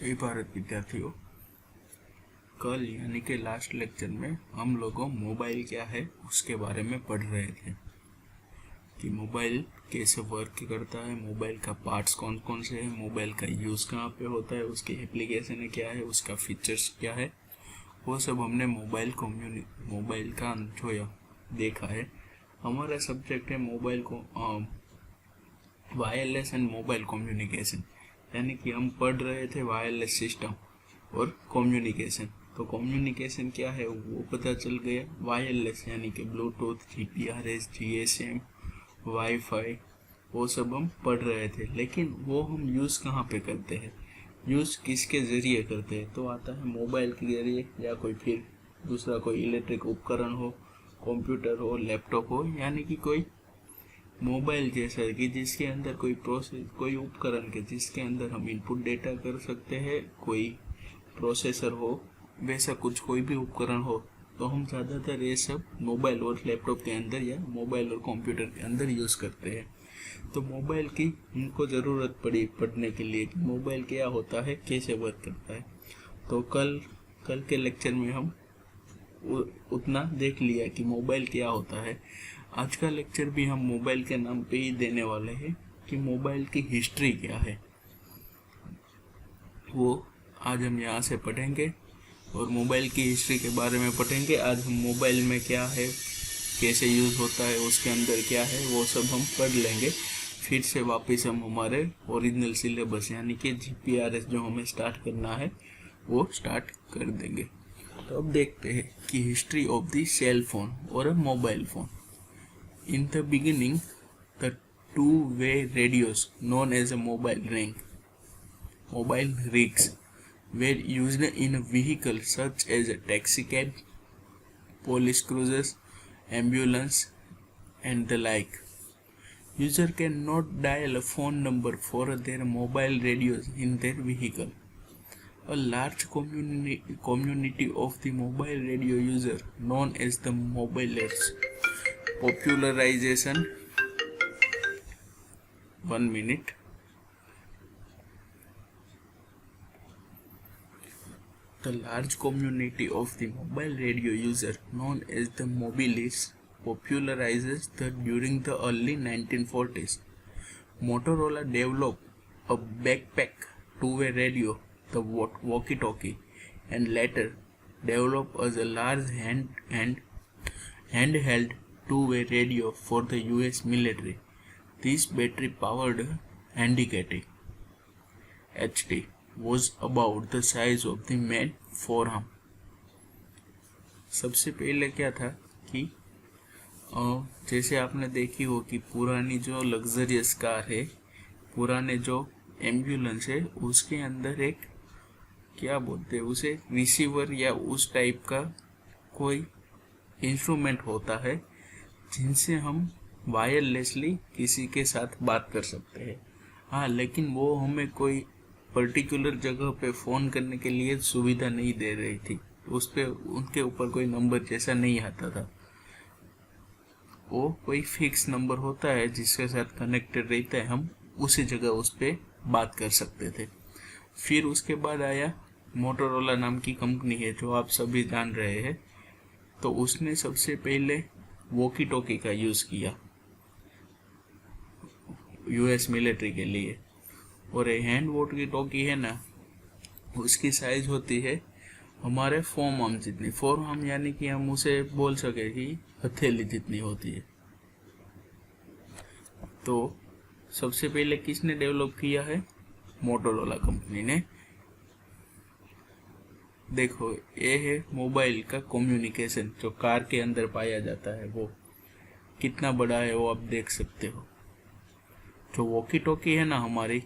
जय भारत विद्यार्थियों। कल यानी कि लास्ट लेक्चर में हम लोगों मोबाइल क्या है उसके बारे में पढ़ रहे थे कि मोबाइल कैसे वर्क करता है, मोबाइल का पार्ट्स कौन कौन से हैं, मोबाइल का यूज़ कहाँ पे होता है, उसकी एप्लीकेशन क्या है, उसका फीचर्स क्या है, वो सब हमने मोबाइल का जो देखा है। हमारा सब्जेक्ट है मोबाइल को वायरलेस एंड मोबाइल कम्युनिकेशन, यानी कि हम पढ़ रहे थे वायरलेस सिस्टम और कम्युनिकेशन। तो कम्युनिकेशन क्या है वो पता चल गया। वायरलेस यानी कि ब्लूटूथ, जीपीआरएस, जीएसएम, वाईफाई, वो सब हम पढ़ रहे थे। लेकिन वो हम यूज़ कहाँ पे करते हैं, यूज़ किसके ज़रिए करते हैं? तो आता है मोबाइल के ज़रिए, या कोई फिर दूसरा कोई इलेक्ट्रिक उपकरण हो, कंप्यूटर हो, लैपटॉप हो, यानी कि कोई मोबाइल जैसा कि जिसके अंदर कोई उपकरण के जिसके अंदर हम इनपुट डेटा कर सकते हैं, कोई प्रोसेसर हो, वैसा कुछ कोई भी उपकरण हो, तो हम ज़्यादातर ये सब मोबाइल और लैपटॉप के अंदर या मोबाइल और कंप्यूटर के अंदर यूज़ करते हैं। तो मोबाइल की हमको ज़रूरत पड़ी पढ़ने के लिए कि मोबाइल क्या होता है, कैसे वर्क करता है। तो कल के लेक्चर में हम उतना देख लिया कि मोबाइल क्या होता है। आज का लेक्चर भी हम मोबाइल के नाम पे ही देने वाले हैं कि मोबाइल की हिस्ट्री क्या है, वो आज हम यहाँ से पढ़ेंगे और मोबाइल की हिस्ट्री के बारे में पढ़ेंगे। आज हम मोबाइल में क्या है, कैसे यूज़ होता है, उसके अंदर क्या है, वो सब हम पढ़ लेंगे। फिर से वापस हम हमारे ओरिजिनल सिलेबस यानी कि जीपीआरएस जो हमें स्टार्ट करना है वो स्टार्ट कर देंगे। तो अब देखते हैं कि history of the cell phone और a mobile phone. In the beginning, the two-way radios known as a mobile rigs were used in a vehicle such as a taxicab, police cruisers, ambulance, and the like. User cannot dial a phone number for their mobile radios in their vehicle. A large community of the mobile radio user known as the mobileers popularization 1 minute. The large community of the mobile radio user known as the mobiles popularizes during the early 1940s. Motorola developed a backpack two-way radio, the walkie-talkie, and later developed as a large handheld two-way radio for the US military. This battery-powered handicaptic HT was about the size of the man forearm. सबसे पहले क्या था कि जैसे आपने देखी हो कि पुरानी जो लग्जरियस कार है, पुराने जो एम्बुलेंस है, उसके अंदर एक क्या बोलते हैं उसे, रिसीवर या उस टाइप का कोई इंस्ट्रूमेंट होता है जिनसे हम वायरलेसली किसी के साथ बात कर सकते हैं। हाँ, लेकिन वो हमें कोई पर्टिकुलर जगह पे फ़ोन करने के लिए सुविधा नहीं दे रही थी। उस पर उनके ऊपर कोई नंबर जैसा नहीं आता था, वो कोई फिक्स नंबर होता है जिसके साथ कनेक्टेड रहता है, हम उसी जगह उस पर बात कर सकते थे। फिर उसके बाद आया मोटोरोला नाम की कंपनी है जो आप सभी जान रहे हैं। तो उसने सबसे पहले वॉकी टॉकी का यूज़ किया यूएस मिलिट्री के लिए। और ये हैंड वॉकी टॉकी है ना, उसकी साइज होती है हमारे फोम आर्म जितनी। फोम आर्म यानी कि हम उसे बोल सके कि हथेली जितनी होती है। तो सबसे पहले किसने डेवलप किया है? मोटोरोला कंपनी ने। देखो, ये है मोबाइल का कम्युनिकेशन जो कार के अंदर पाया जाता है, वो कितना बड़ा है वो आप देख सकते हो। जो वॉकी टॉकी है ना हमारी,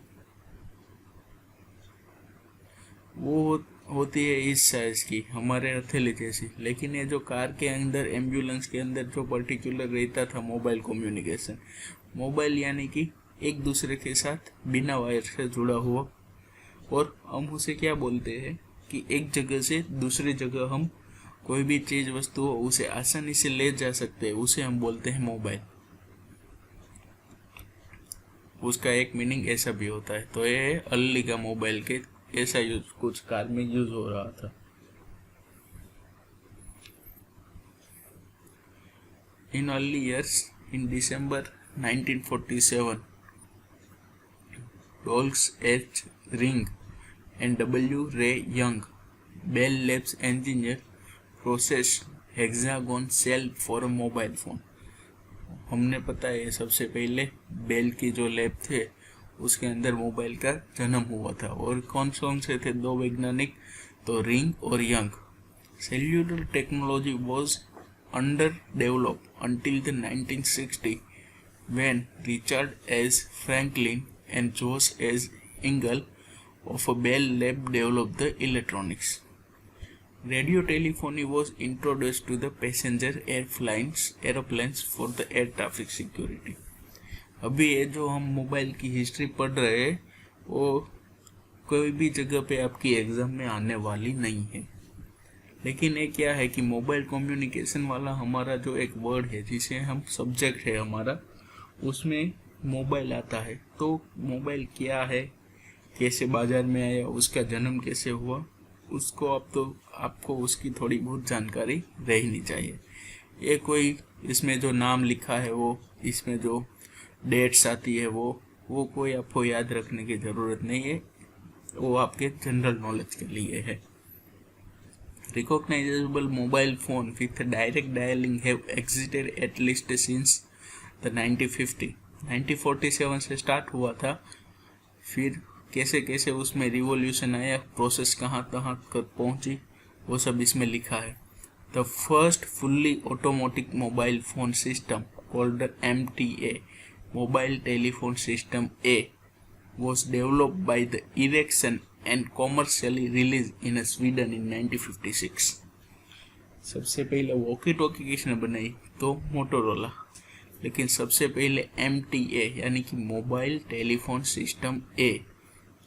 वो होती है इस साइज की, हमारे हथेली जैसी। लेकिन ये जो कार के अंदर, एम्बुलेंस के अंदर जो पर्टिकुलर रहता था मोबाइल कम्युनिकेशन, मोबाइल यानी कि एक दूसरे के साथ बिना वायर से जुड़ा हुआ, और हम उसे क्या बोलते हैं कि एक जगह से दूसरी जगह हम कोई भी चीज़ वस्तु हो उसे आसानी से ले जा सकते हैं, उसे हम बोलते हैं मोबाइल। उसका एक मीनिंग ऐसा भी होता है। तो ये है अर्ली का मोबाइल के ऐसा यूज कुछ कार में यूज हो रहा था। In early years, in December 1947, Rolls H. Ring and W. Ray Young, Bell Labs engineer, processed hexagon cell for a mobile phone. हमने पता है सबसे पहले बेल की जो लैब थे उसके अंदर मोबाइल का जन्म हुआ था, और कौन से थे दो वैज्ञानिक, तो रिंग और young. Cellular technology was underdeveloped until the 1960 when Richard S. Franklin and George S. Engel of a Bell Lab developed the electronics. Radio telephony was introduced to the passenger airplanes for the air traffic security. अभी ये जो हम mobile की history पढ़ रहे हैं वो कोई भी जगह पे आपकी एग्जाम में आने वाली नहीं है, लेकिन ये क्या है कि मोबाइल कम्युनिकेशन वाला हमारा जो एक वर्ड है जिसे हम सब्जेक्ट है हमारा, उसमें मोबाइल आता है। तो मोबाइल क्या है, कैसे बाजार में आया, उसका जन्म कैसे हुआ, उसको आपको उसकी थोड़ी बहुत जानकारी रहनी चाहिए। ये कोई इसमें जो नाम लिखा है वो, इसमें जो डेट्स आती है वो कोई आपको याद रखने की ज़रूरत नहीं है, वो आपके जनरल नॉलेज के लिए है। Recognizable mobile phone with direct dialing have existed at least since the 1947 से स्टार्ट हुआ था। फिर कैसे कैसे उसमें रिवॉल्यूशन आया, प्रोसेस कहाँ तक पहुँची, वो सब इसमें लिखा है। The first fully automatic mobile phone system called the MTA, Mobile Telephone System A, was developed by the Ericsson and commercially released in Sweden in 1956. सबसे पहले वॉकी टॉकी किसने बनाई, तो मोटोरोला। लेकिन सबसे पहले MTA यानी कि मोबाइल टेलीफोन सिस्टम A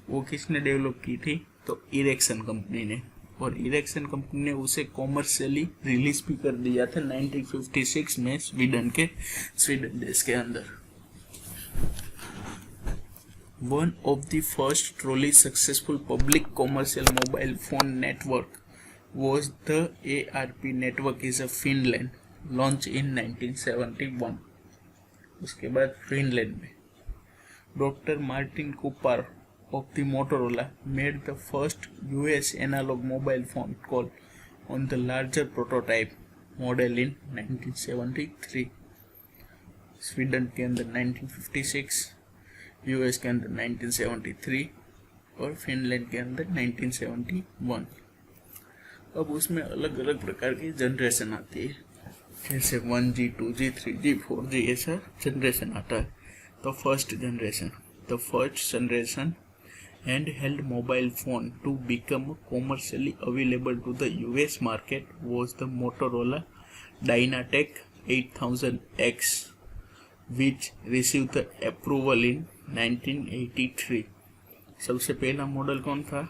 वो किसने डेवलप की थी, तो इरेक्सन कंपनी ने, और इरेक्सन कंपनी ने उसे कॉमर्शियली रिलीज भी कर दिया था 1956 में स्वीडन देश के अंदर। One of the first truly successful public commercial mobile phone network was the ARP network in Finland, launched in 1971. उसके बाद फिनलैंड में doctor Martin Cooper of the Motorola made the first US analog mobile phone call on the larger prototype model in 1973. Sweden के अंदर 1956, US के अंदर 1973 और Finland के अंदर 1971। अब उसमें अलग अलग प्रकार की जनरेशन आती है, जैसे 1G, 2G, 3G, 4G, ऐसा जनरेशन आता है। तो first generation handheld mobile phone to become commercially available to the US market was the Motorola Dynatec 8000X, which received the approval in 1983. सबसे पहला मॉडल कौन था,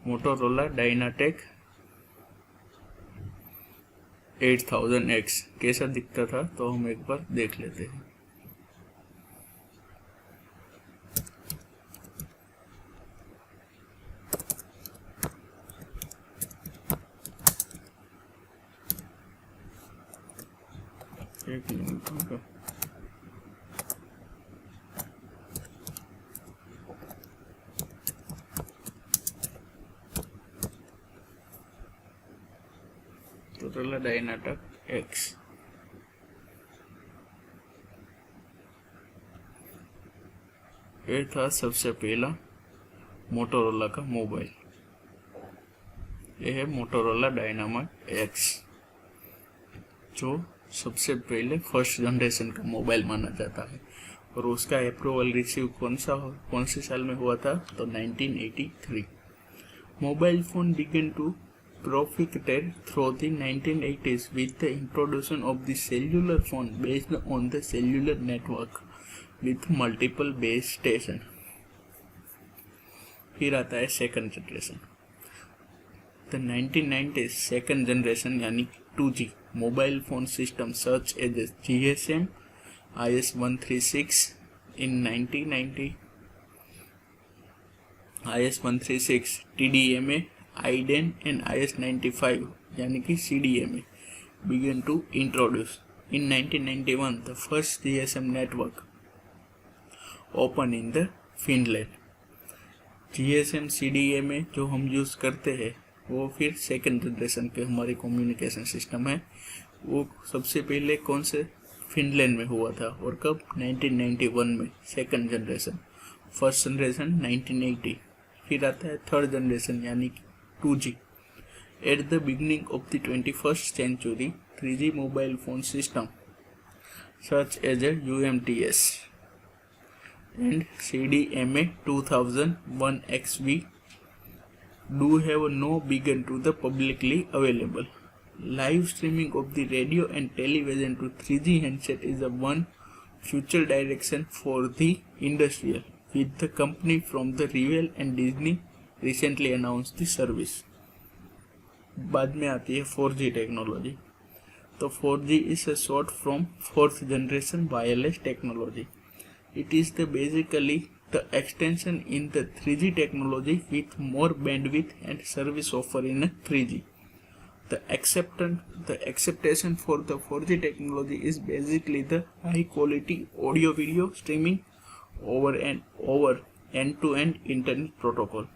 मोटोरोला डायनाटेक 8000X। कैसा दिखता था तो हम एक बार देख लेते हैं। एक मिनट का मोटोरोला डायनाटेक X। ये था सबसे पहला मोटोरोला का मोबाइल। यह है मोटोरोला डायनाटेक X, जो सबसे पहले फर्स्ट जनरेशन का मोबाइल माना जाता है, और उसका अप्रूवल रिसीव कौन से साल में हुआ था, तो 1983। Mobile phone began to proliferated through the 1980s with the introduction of the cellular phone based on the cellular network with multiple base station। फिर आता है second generation, the 1990s second generation यानी 2G mobile phone system such as GSM IS-136 in 1990 IS-136, TDMA, IDEN and IS-95 यानी कि CDMA began to introduce. In 1991, the first GSM network opened in the Finland. GSM CDMA जो हम use करते हैं वो फिर second generation के हमारे कम्युनिकेशन सिस्टम है, वो सबसे पहले कौन से फिनलैंड में हुआ था और कब 1991 में सेकेंड जनरेशन, फर्स्ट जनरेशन 1980, फिर आता है थर्ड जनरेशन यानी कि 2G. At the beginning of the 21st century, 3G mobile phone system such as a UMTS and CDMA 2001XV do have no begun to the publicly available. Live streaming of the radio and television to 3G handset is a one future direction for the industrial, with the company from the Revell and Disney recently announced the service. बाद में आती है 4G technology. तो 4G is a short from fourth generation wireless technology. It is the basically the extension in the 3G technology with more bandwidth and service offer in a 3G. The acceptation for the 4G technology is basically the high quality audio video streaming over end-to-end internet protocol.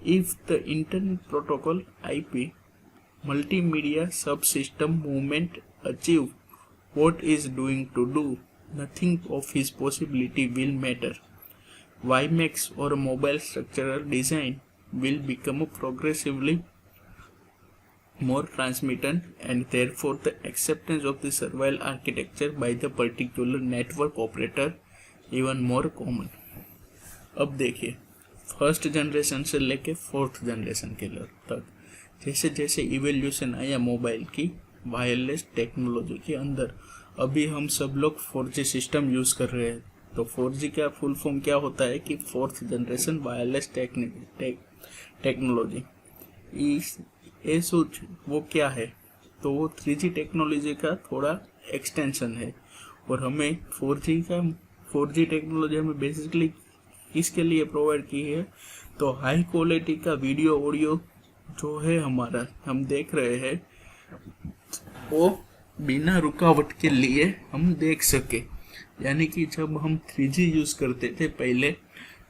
If the internet protocol IP multimedia subsystem movement achieve what is doing to do, nothing of his possibility will matter. WiMAX or mobile structural design will become progressively more transmitted and therefore the acceptance of the surveil architecture by the particular network operator even more common. अब देखिए first generation से लेके fourth generation के तक जैसे जैसे evolution आया mobile की वायरलेस टेक्नोलॉजी के अंदर, अभी हम सब लोग 4G सिस्टम यूज़ कर रहे हैं. तो 4G का फुल फॉर्म क्या होता है कि फोर्थ जनरेशन वायरलेस टेक्नोलॉजी. ये सोच वो क्या है, तो वो 3G टेक्नोलॉजी का थोड़ा एक्सटेंशन है. और हमें 4G टेक्नोलॉजी हमें बेसिकली किसके लिए प्रोवाइड की है, तो हाई क्वालिटी का वीडियो ऑडियो जो है हमारा हम देख रहे हैं वो बिना रुकावट के लिए हम देख सके. यानी कि जब हम 3G यूज़ करते थे पहले,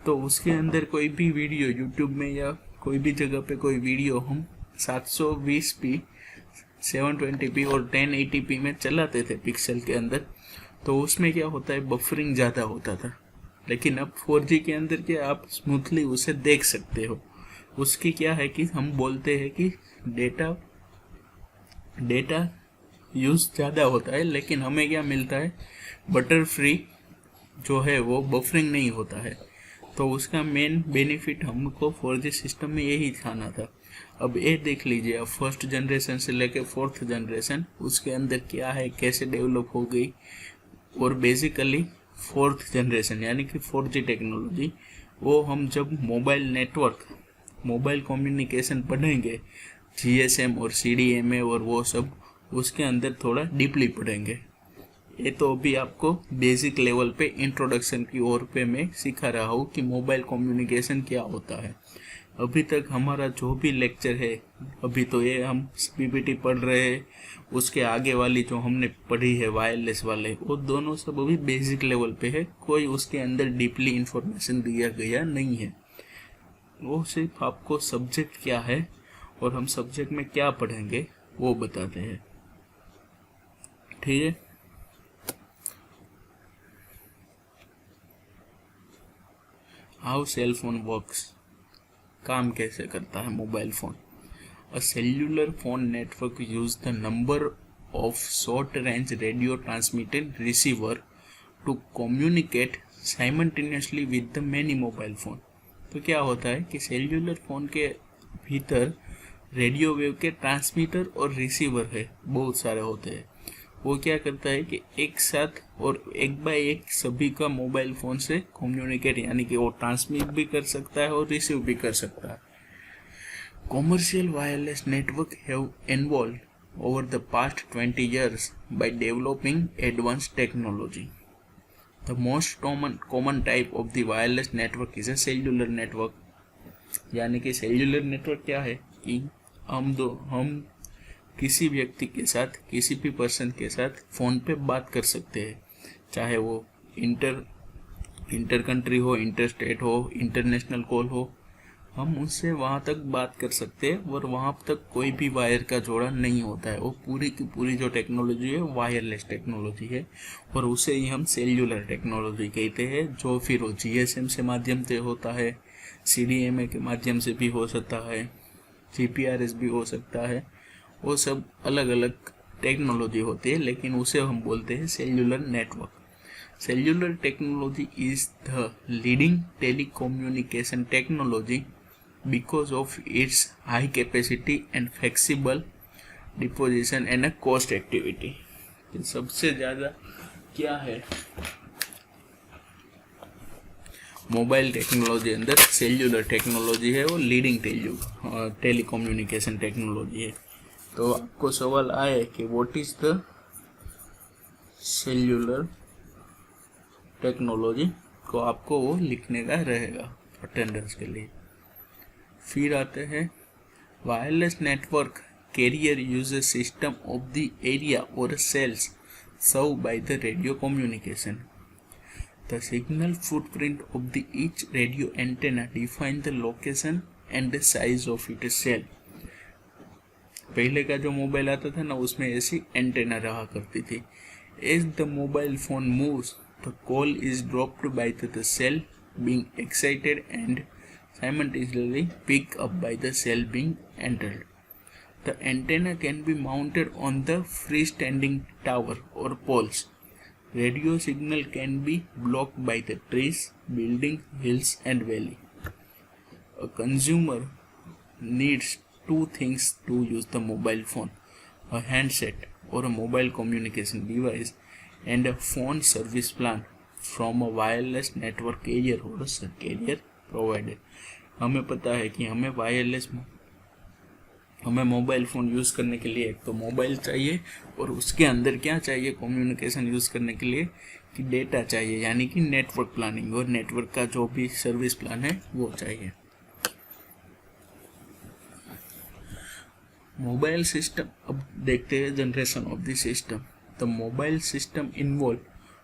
तो उसके अंदर कोई भी वीडियो यूट्यूब में या कोई भी जगह पे कोई वीडियो हम 720p 720p और 1080p में चलाते थे पिक्सल के अंदर, तो उसमें क्या होता है बफरिंग ज़्यादा होता था. लेकिन अब 4G के अंदर के आप स्मूथली उसे देख सकते हो. उसकी क्या है कि हम बोलते हैं कि डेटा यूज़ ज़्यादा होता है, लेकिन हमें क्या मिलता है बटर फ्री जो है वो बफरिंग नहीं होता है. तो उसका मेन बेनिफिट हमको 4G सिस्टम में यही खाना था. अब ये देख लीजिए आप फर्स्ट जनरेशन से लेकर फोर्थ जनरेशन उसके अंदर क्या है, कैसे डेवलप हो गई. और बेसिकली फोर्थ जनरेशन यानी कि 4G टेक्नोलॉजी वो हम जब मोबाइल कम्युनिकेशन पढ़ेंगे GSM और CDMA और वो सब उसके अंदर थोड़ा डीपली पढ़ेंगे. ये तो अभी आपको बेसिक लेवल पे इंट्रोडक्शन की ओर पे मैं सिखा रहा हूँ कि मोबाइल कम्युनिकेशन क्या होता है. अभी तक हमारा जो भी लेक्चर है, अभी तो ये हम PPT पढ़ रहे हैं, उसके आगे वाली जो हमने पढ़ी है वायरलेस वाले, वो दोनों सब अभी बेसिक लेवल पे है. कोई उसके अंदर डीपली इंफॉर्मेशन दिया गया नहीं है. वो सिर्फ आपको सब्जेक्ट क्या है और हम सब्जेक्ट में क्या पढ़ेंगे वो बताते हैं. ठीक है. हाउ सेल फोन वर्क्स, काम कैसे करता है mobile phone. A cellular phone network uses the number of short-range radio transmitted receiver to communicate simultaneously with the many mobile phone. तो क्या होता है कि सेल्यूलर फोन के भीतर रेडियो वेव के ट्रांसमीटर और रिसीवर है, बहुत सारे होते हैं. वो क्या करता है कि एक साथ और एक बाय एक सभी का मोबाइल फ़ोन से कम्युनिकेट यानी कि वो ट्रांसमिट भी कर सकता है और रिसीव भी कर सकता है. Commercial wireless network have evolved over the past 20 years by developing advanced technology. The most common type of the wireless network is a cellular network यानी कि सेल्युलर नेटवर्क क्या है कि हम किसी व्यक्ति के साथ, किसी भी पर्सन के साथ फ़ोन पे बात कर सकते हैं, चाहे वो इंटर कंट्री हो, इंटर स्टेट हो, इंटरनेशनल कॉल हो, हम उससे वहाँ तक बात कर सकते हैं और वहाँ तक कोई भी वायर का जोड़ा नहीं होता है। वो पूरी की पूरी जो टेक्नोलॉजी है वायरलेस टेक्नोलॉजी है और उसे ही हम सेल्युलर टेक्नोलॉजी कहते हैं, जो फिर वो GSM से माध्यम से होता है, CDMA के माध्यम से भी हो सकता है, GPRS भी हो सकता है। वो सब अलग अलग टेक्नोलॉजी होती है, लेकिन उसे हम बोलते हैं cellular network. Cellular technology is the leading telecommunication technology because of its high capacity and flexible disposition and a cost activity। सबसे ज़्यादा क्या है मोबाइल टेक्नोलॉजी अंदर सेल्युलर टेक्नोलॉजी है, वो लीडिंग टेलीकम्युनिकेशन टेक्नोलॉजी है। तो आपको सवाल आए कि what is the cellular technology, को आपको वो लिखने का रहेगा अटेंडेंस के लिए। फिर आते हैं wireless network carrier user system of the area और cells serve by the radio communication. The signal footprint of the each radio antenna define the location and the size of it cell. पहले का जो mobile आता था ना, उसमें ऐसी antenna रहा करती थी। As the mobile phone moves the call is dropped by the cell being excited and simultaneously picked up by the cell being entered. The antenna can be mounted on the freestanding tower or poles. Radio signal can be blocked by the trees, buildings, hills and valley. A consumer needs two things to use the mobile phone: a handset or a mobile communication device and a phone service plan from a wireless network carrier or a carrier provider। हमें पता है कि हमें mobile phone use करने के लिए एक तो मोबाइल चाहिए और उसके अंदर क्या चाहिए कम्युनिकेशन यूज़ करने के लिए कि डेटा चाहिए, यानी कि नेटवर्क प्लानिंग और नेटवर्क का जो भी सर्विस प्लान है वो चाहिए। मोबाइल सिस्टम, अब देखते हैं generation of the system. The mobile system involve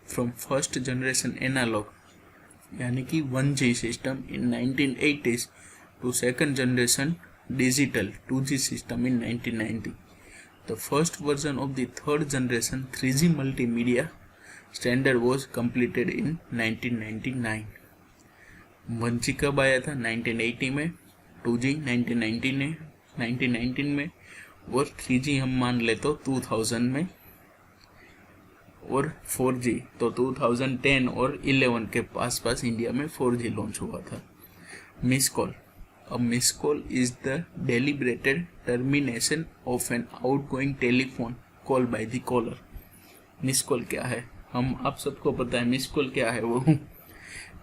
from first generation analog यानी कि 1G system in 1980s to second generation digital 2G system in 1990. The first version of the third generation 3G multimedia standard was completed in 1999. 1G कब आया था? 1980 में, 2G 1919 में और 3G हम मान ले तो 2000 में और 4G तो 2010 और 11 के पास इंडिया में 4G लॉन्च हुआ था। Miss call, a miss call is the deliberated termination of an outgoing telephone call by the caller. Miss call क्या है? आप सबको पता है मिस कॉल क्या है। वो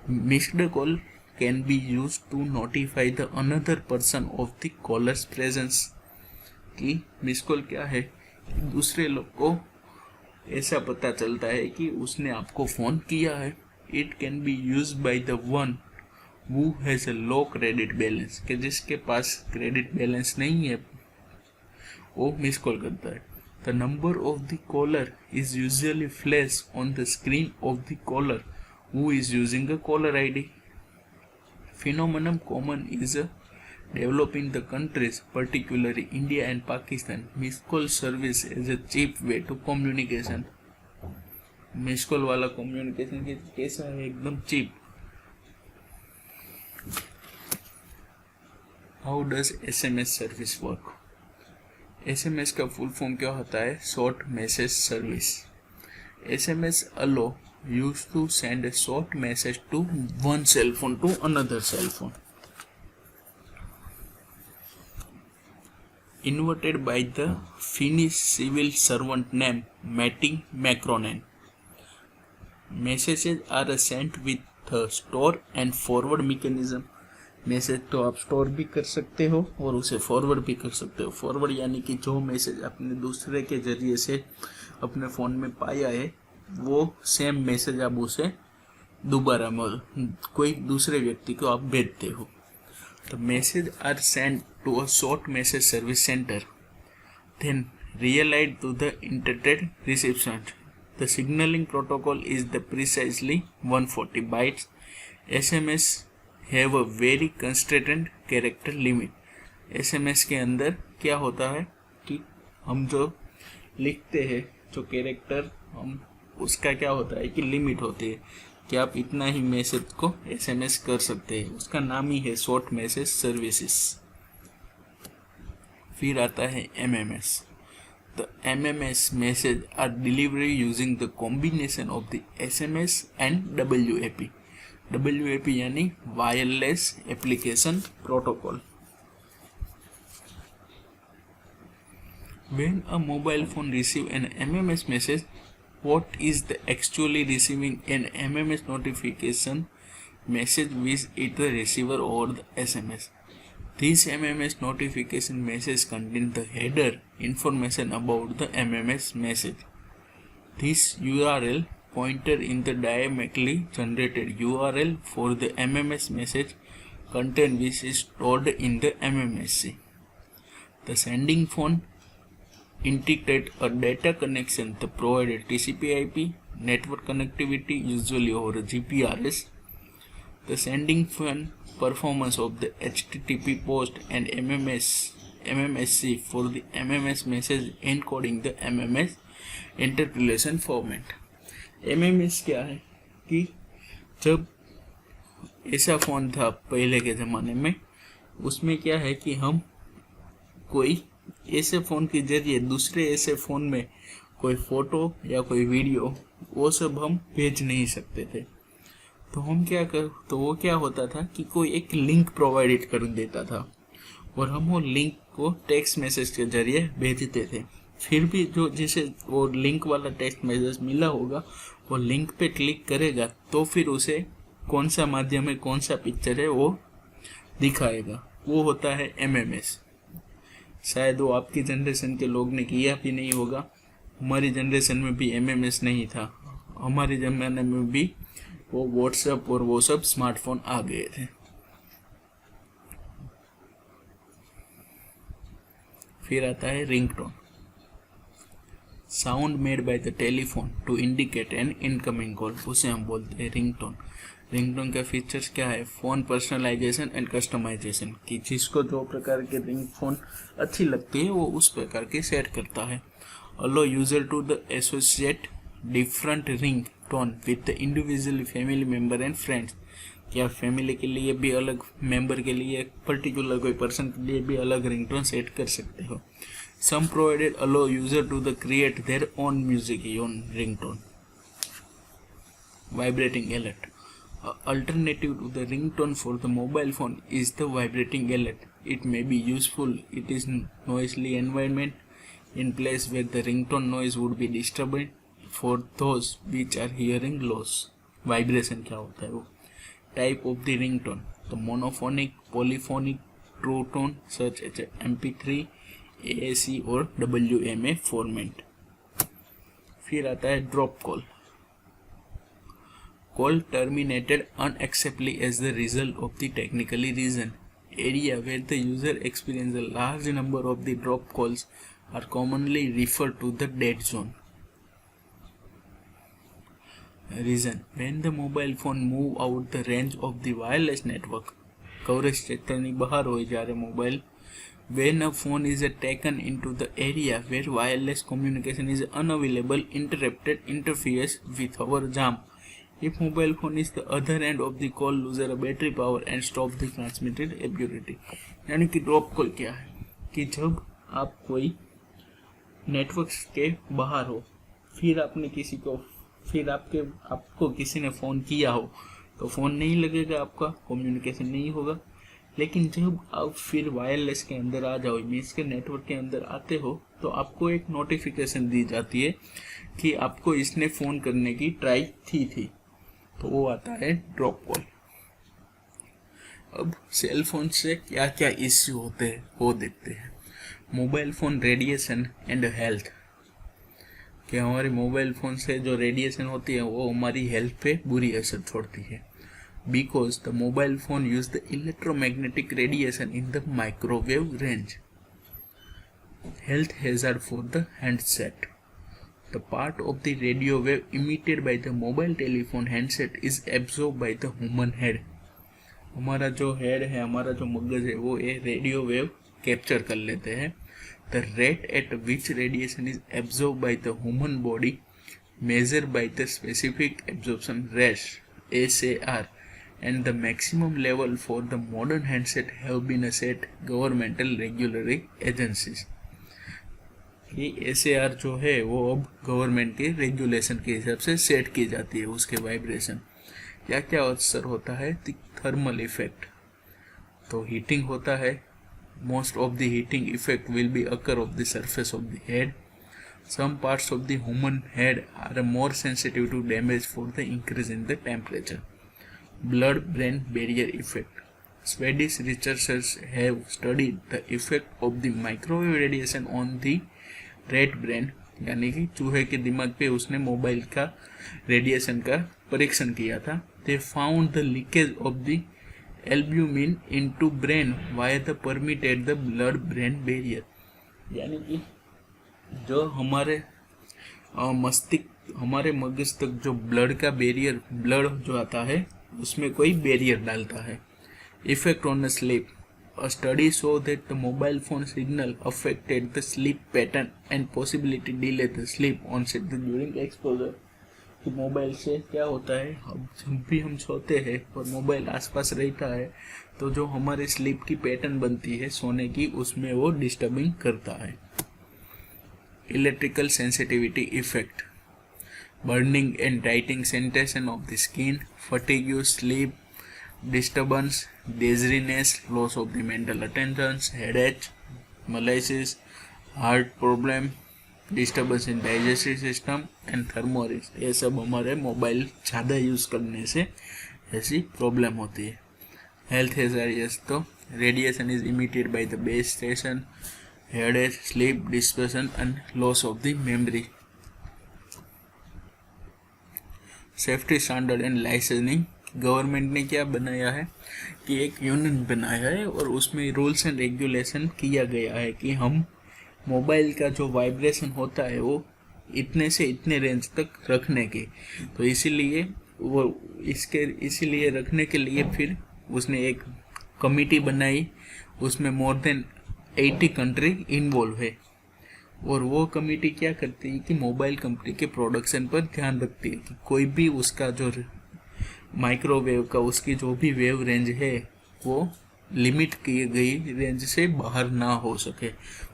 missed call can be use to notify the another person of the caller's presence. कि मिस कॉल क्या है? दूसरे लोग को ऐसा पता चलता है कि उसने आपको फ़ोन किया है। It can be use by the one who has a low credit balance, कि जिसके पास क्रेडिट बैलेंस नहीं है वो मिस कॉल करता है। The number of the caller is usually flash on the screen of the caller who is using a caller ID। Phenomenon common is develop in the countries, particularly India and Pakistan. Missed call service is a cheap way to communication. Miss call वाला communication कैसा है? एकदम cheap. How does SMS service work? SMS का full form क्या होता है? Short message service. SMS allow use to send a short message to one cell phone to another cell phone. Invented by the Finnish civil servant named Matti Makronen. Messages are sent with a store and forward mechanism. Message तो आप store भी कर सकते हो और उसे forward भी कर सकते हो। फॉरवर्ड यानी कि जो मैसेज अपने दूसरे के जरिए से अपने फ़ोन में पाया है वो सेम मैसेज आप उसे दोबारा कोई दूसरे व्यक्ति को आप भेजते हो। The messages are sent to a short message service center, then relayed to the intended recipient. The signaling protocol is the precisely 140 bytes. SMS have a very constrained character limit. SMS के अंदर क्या होता है कि हम जो लिखते हैं, जो कैरेक्टर हम उसका क्या होता है कि लिमिट होती है कि आप इतना ही मैसेज को SMS कर सकते हैं. उसका नाम ही है शॉर्ट मैसेज सर्विसेज. फिर आता है MMS. The MMS message are delivered using the combination of the SMS and WAP. WAP यानी Wireless Application Protocol. When a mobile phone receives an MMS message, what is the actually receiving an MMS notification message with it the receiver or the SMS. This MMS notification message contains the header information about the MMS message. This URL pointer in the dynamically generated URL for the MMS message content which is stored in the MMSC. The sending phone integrate a data connection to provide a TCP/IP network connectivity, usually over GPRS. The sending phone performance of the HTTP post and MMSC for the MMS message encoding the MMS interpolation format. MMS क्या है कि जब ऐसा phone था पहले के ज़माने में, उसमें क्या है कि हम कोई ऐसे फ़ोन के जरिए दूसरे ऐसे फ़ोन में कोई फ़ोटो या कोई वीडियो वो सब हम भेज नहीं सकते थे. तो वो क्या होता था कि कोई एक लिंक प्रोवाइड कर देता था और हम वो लिंक को टेक्स्ट मैसेज के जरिए भेजते थे. फिर भी जो जिसे वो लिंक वाला टेक्स्ट मैसेज मिला होगा वो लिंक पे क्लिक करेगा तो फिर उसे कौन सा माध्यम है, कौन सा पिक्चर है वो दिखाएगा. वो होता है MMS. शायद वो आपकी जनरेशन के लोग ने किया भी नहीं होगा. हमारी जनरेशन में भी MMS नहीं था. हमारे ज़माने में भी वो व्हाट्सएप और वो सब स्मार्टफोन आ गए थे. फिर आता है ringtone. Sound made by the telephone to indicate an incoming call, उसे हम बोलते हैं रिंगटोन. रिंगटोन का फीचर्स क्या है? फ़ोन पर्सनलाइजेशन एंड कस्टमाइजेशन, कि जिसको जो प्रकार के रिंगटोन अच्छी लगती है वो उस प्रकार के सेट करता है. Allow user to the associate different ringtone with the individual family member and friends. क्या फैमिली के लिए भी अलग, मेंबर के लिए, पर्टिकुलर कोई पर्सन के लिए भी अलग रिंगटोन सेट कर सकते हो. Some provided allow user to the create their own music own ringtone. Vibrating alert. Alternative to the ringtone for the mobile phone is the vibrating alert. It may be useful. It is noisy environment in place where the ringtone noise would be disturbing for those which are hearing loss. Vibration क्या होता है वो? Type of the ringtone. The monophonic, polyphonic, true tone such as MP3, AAC और WMA format. फिर आता है drop call. Call terminated unacceptably as the result of the technically reason. Area where the user experiences a large number of the drop calls are commonly referred to the dead zone. Reason: when the mobile phone move out the range of the wireless network, coverage क्षेत्रनी बाहर हो जा रहे mobile. When a phone is taken into the area where wireless communication is unavailable, interrupted, interferes with our jam. If mobile phone is the other end of the call, lose a battery power and stop the transmitted ability. यानी कि drop call क्या है कि जब आप कोई network के बाहर हो, फिर आपने किसी को, फिर आपको किसी ने फ़ोन किया हो तो फ़ोन नहीं लगेगा, आपका कम्युनिकेशन नहीं होगा. लेकिन जब आप फिर वायरलेस के अंदर आ जाओ, मीन्स के नेटवर्क के अंदर आते हो, तो आपको एक नोटिफिकेशन दी जाती है कि आपको इसने फ़ोन करने की ट्राई थी. तो वो आता है ड्रॉप कॉल. अब सेल फोन से क्या क्या इश्यू होते हैं वो देखते हैं. Mobile phone radiation and health, कि हमारे मोबाइल फ़ोन से जो रेडिएशन होती है वो हमारी हेल्थ पे बुरी असर छोड़ती है. because the mobile phone use the electromagnetic radiation in the microwave range. Health hazard for the handset. The part of the radio wave emitted by the mobile telephone handset is absorbed by the human head. हमारा जो head है, हमारा जो मगज है, वो ये radio wave capture कर लेते हैं. The rate at which radiation is absorbed by the human body measured by the specific absorption rate (SAR) and the maximum level for the modern handset have been set governmental regulatory agencies. कि SAR जो है वो अब government के regulation के हिसाब से set की जाती है उसके वाइब्रेशन. क्या क्या असर होता है? थर्मल इफेक्ट, तो हीटिंग होता है. Most of the heating effect will be occur of the surface of the head. Some parts of the human head are more sensitive to damage for the increase in the temperature. Blood-brain barrier effect. Swedish researchers have studied the effect of the microwave radiation on the rat brain, यानी कि चूहे के दिमाग पे उसने mobile का radiation का परीक्षण किया था. They found the leakage of the albumin into brain via the permeate the blood brain barrier. यानी कि जो हमारे मस्तिष्क, हमारे मगज तक जो ब्लड का बैरियर, ब्लड जो आता है उसमें कोई बैरियर डालता है. Effect on the sleep. A study show that the mobile phone signal affected the sleep pattern and possibility delay the sleep onset during exposure. कि मोबाइल से क्या होता है, अब जब भी हम सोते हैं और मोबाइल आसपास रहता है तो जो हमारे स्लीप की पैटर्न बनती है सोने की, उसमें वो डिस्टर्बिंग करता है. Electrical sensitivity effect. Burning and tighting sensation of the skin, fatigue, sleep disturbance, dizziness, loss of the mental attention, headache, malaise, heart problem, disturbance in digestive system and tremors. ये सब हमारे मोबाइल ज़्यादा use करने से ऐसी problem होती है. Health hazards. तो radiation is emitted by the base station, headache, sleep dispersion and loss of the memory. Safety standard and licensing. Government ने क्या बनाया है कि एक यूनियन बनाया है और उसमें रूल्स एंड रेगुलेशन किया गया है कि हम मोबाइल का जो वाइब्रेशन होता है वो इतने से इतने रेंज तक रखने के. तो इसीलिए वो इसीलिए रखने के लिए फिर उसने एक कमिटी बनाई. उसमें मोर देन 80 कंट्री इन्वॉल्व है और वो कमिटी क्या करती है कि मोबाइल कंपनी के प्रोडक्शन पर ध्यान रखती है कि कोई भी उसका जो माइक्रोवेव का उसकी जो भी वेव रेंज है वो लिमिट की गई रेंज से बाहर ना हो सके,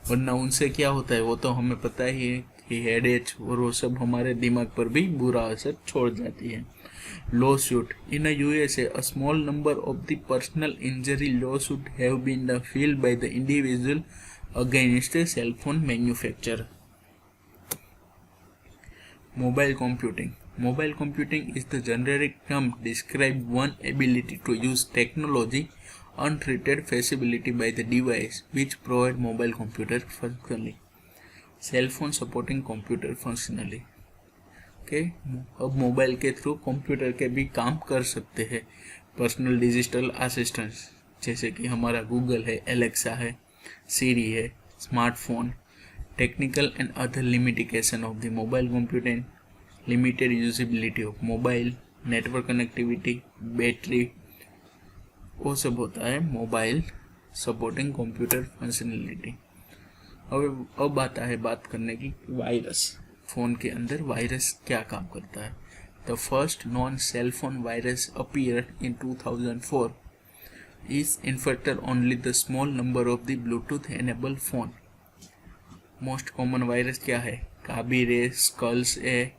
वरना उनसे क्या होता है वो तो हमें पता ही है कि हेडेक और वो सब हमारे दिमाग पर भी बुरा असर छोड़ जाती है. Law suit. In USA a small number of the personal injury lawsuit have been filed by the individual against a cell phone manufacturer. Mobile computing. Mobile computing is the generic term describe one ability to use technology untreated feasibility by the device which provide mobile computer functionally. Cell phone supporting computer functionally. Okay, अब mobile के through computer के भी काम कर सकते हैं. Personal digital assistant जैसे कि हमारा गूगल है, एलेक्सा है, सीरी है, smartphone. Technical and other limitation of the mobile computing. Limited usability of mobile, network connectivity, battery, वो सब होता है मोबाइल सपोर्टिंग कंप्यूटर फंक्शनलिटी. अब आता है बात करने की वायरस. फ़ोन के अंदर वायरस क्या काम करता है. The first non cell phone virus appeared in 2004 is infected only the small number of the Bluetooth enable phone. Most common virus क्या है? Cabir A, skulls A,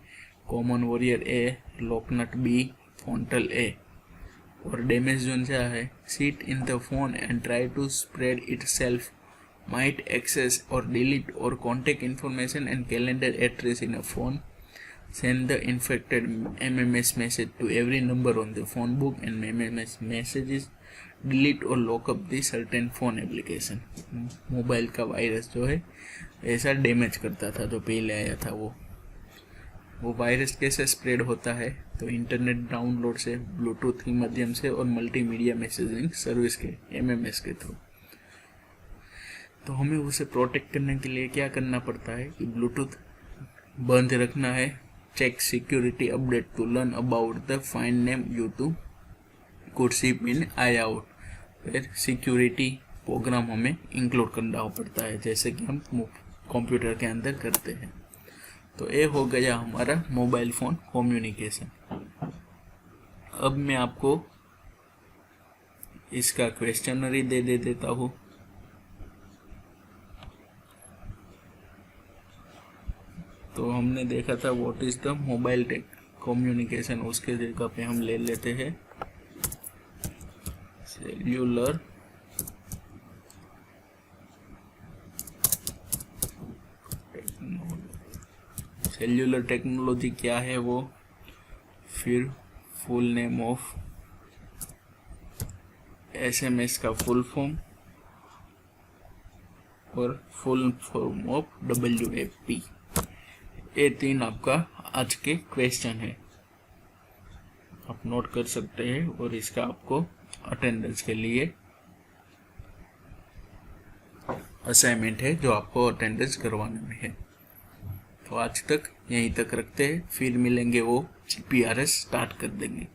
common warrior A, locknut B, fontal A. और damage zone क्या है? Sit in the phone and try to spread इट सेल्फ, might access और delete और contact information and calendar address in a phone, send the infected MMS message to every number on the phone book and MMS messages, delete और lockup the certain phone application. Mobile का virus जो है ऐसा damage करता था जो पहले आया था वो. वो वायरस कैसे स्प्रेड होता है, तो इंटरनेट डाउनलोड से, ब्लूटूथ के माध्यम से और मल्टीमीडिया मैसेजिंग सर्विस के MMS के थ्रू। तो हमें उसे प्रोटेक्ट करने के लिए क्या करना पड़ता है कि ब्लूटूथ बंद रखना है, check security update to learn about the fine name you to could sip in I out. फिर सिक्योरिटी प्रोग्राम हमें इंक्लूड करना पड़ता है, जैसे कि हम कंप्यूटर के अंदर करते हैं। तो ये हो गया हमारा मोबाइल फ़ोन कम्युनिकेशन। अब मैं आपको इसका क्वेश्चनरी दे देता हूँ। तो हमने देखा था what is the mobile communication, उसके जगह पे हम ले लेते हैं सेल्यूलर टेक्नोलॉजी क्या है वो, फिर फुल नेम ऑफ SMS का फुल फॉर्म और फुल फॉर्म ऑफ WFP। ये 3 आपका आज के क्वेश्चन है, आप नोट कर सकते हैं और इसका आपको अटेंडेंस के लिए असाइनमेंट है जो आपको अटेंडेंस करवाने में है। तो आज तक यहीं तक रखते हैं, फिर मिलेंगे वो GPRS स्टार्ट कर देंगे।